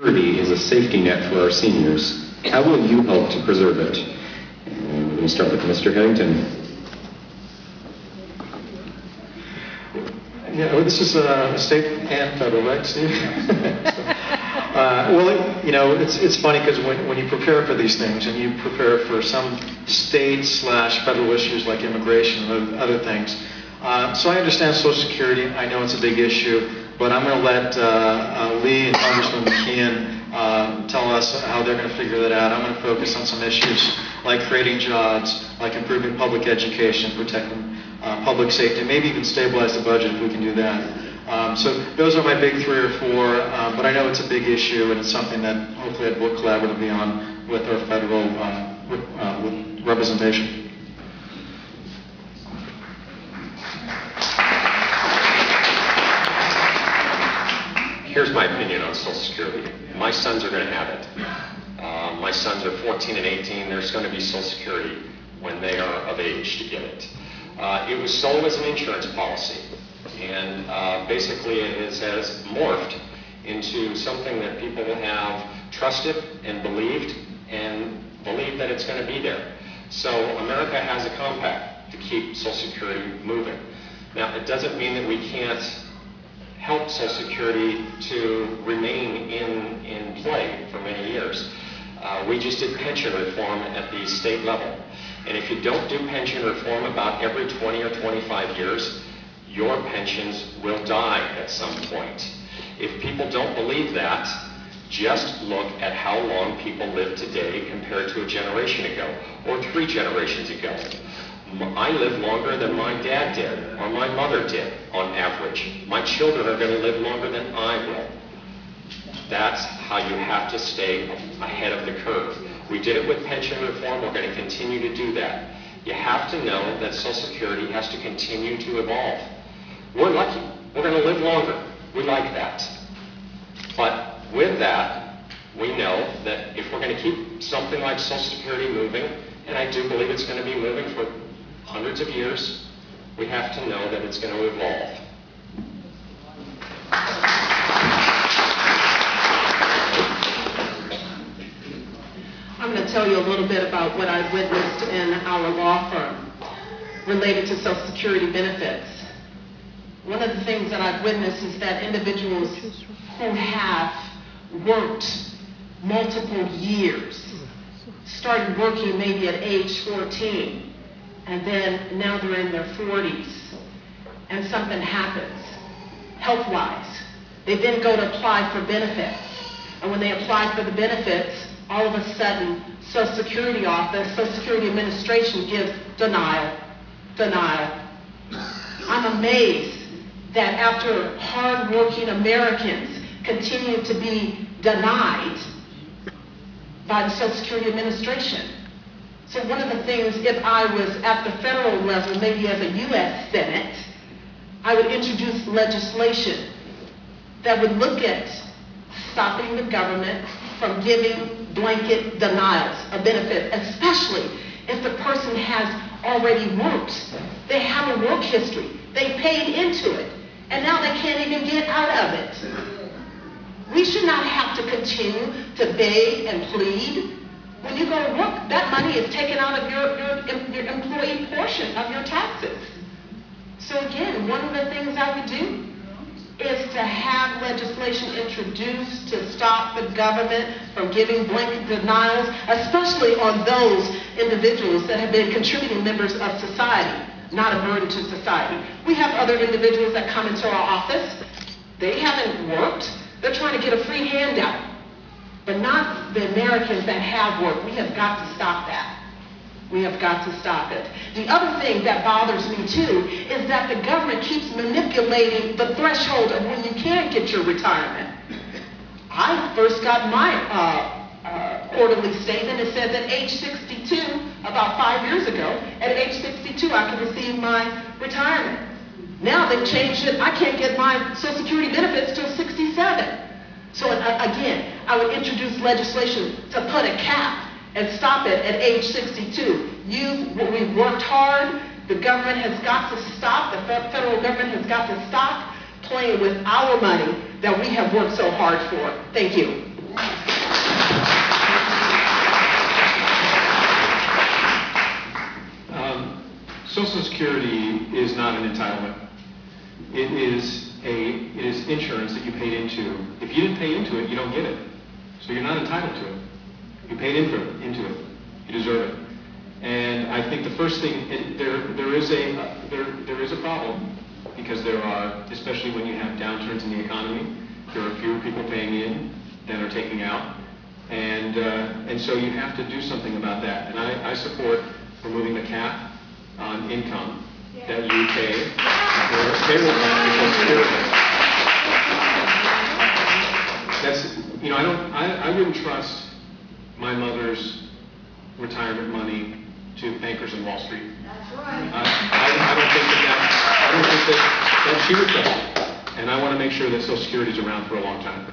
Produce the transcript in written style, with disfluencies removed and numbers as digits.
Security is a safety net for our seniors. How will you help to preserve it? And we're going to start with Mr. Harrington. Yeah, well, this is state and federal, right, Steve? Well, you know, it's funny because when you prepare for these things and you prepare for some state/federal issues like immigration and other things, so I understand Social Security. I know it's a big issue, but I'm going to let Lee and Congressman McKeon tell us how they're going to figure that out. I'm going to focus on some issues like creating jobs, like improving public education, protecting public safety, maybe even stabilize the budget if we can do that. So those are my big 3 or 4, but I know it's a big issue and it's something that hopefully I'd work collaboratively on with our federal representation. Here's my opinion on Social Security. My sons are going to have it. My sons are 14 and 18. There's going to be Social Security when they are of age to get it. It was sold as an insurance policy, and basically it has morphed into something that people have trusted and believed that it's going to be there. So America has a compact to keep Social Security moving. Now, it doesn't mean that we can't help Social Security to remain in play for many years. We just did pension reform at the state level. And if you don't do pension reform about every 20 or 25 years, your pensions will die at some point. If people don't believe that, just look at how long people live today compared to a generation ago or 3 generations ago. I live longer than my dad did or my mother did on average. My children are going to live longer than I will. That's how you have to stay ahead of the curve. We did it with pension reform. We're going to continue to do that. You have to know that Social Security has to continue to evolve. We're lucky. We're going to live longer. We like that. But with that, we know that if we're going to keep something like Social Security moving, and I do believe it's going to be moving for hundreds of years, we have to know that it's going to evolve. I'm going to tell you a little bit about what I've witnessed in our law firm related to Social Security benefits. One of the things that I've witnessed is that individuals who have worked multiple years, started working maybe at age 14, and then now they're in their 40s, and something happens, health-wise. They then go to apply for benefits, and when they apply for the benefits, all of a sudden, Social Security Office, Social Security Administration gives denial, denial. I'm amazed that after hard-working Americans continue to be denied by the Social Security Administration. So one of the things, if I was at the federal level, maybe as a U.S. Senate, I would introduce legislation that would look at stopping the government from giving blanket denials of benefit, especially if the person has already worked. They have a work history. They paid into it, and now they can't even get out of it. We should not have to continue to beg and plead. When you go to work, that money is taken out of your employee portion of your taxes. So again, one of the things I would do is to have legislation introduced to stop the government from giving blanket denials, especially on those individuals that have been contributing members of society, not a burden to society. We have other individuals that come into our office. They haven't worked. They're trying to get a free handout. But not the Americans that have worked. We have got to stop that. We have got to stop it. The other thing that bothers me too is that the government keeps manipulating the threshold of when you can get your retirement. I first got my quarterly statement. It said that age 62, about 5 years ago, at age 62 I could receive my retirement. Now they've changed it. I can't get my Social Security benefits till 67. So again, I would introduce legislation to put a cap and stop it at age 62. We've worked hard. The government has got to stop. The federal government has got to stop playing with our money that we have worked so hard for. Thank you. Social Security is not an entitlement. It is insurance that you paid into. If you didn't pay into it, you don't get it. So you're not entitled to it. You paid into it. You deserve it. And I think the first thing, there is a problem, because there are, especially when you have downturns in the economy, there are fewer people paying in than are taking out. And so you have to do something about that. And I support removing the cap on income that you pay for payroll tax and Social Security. That's, I wouldn't trust my mother's retirement money to bankers in Wall Street. That's right. I don't think that she would trust it. And I want to make sure that Social Security is around for a long time.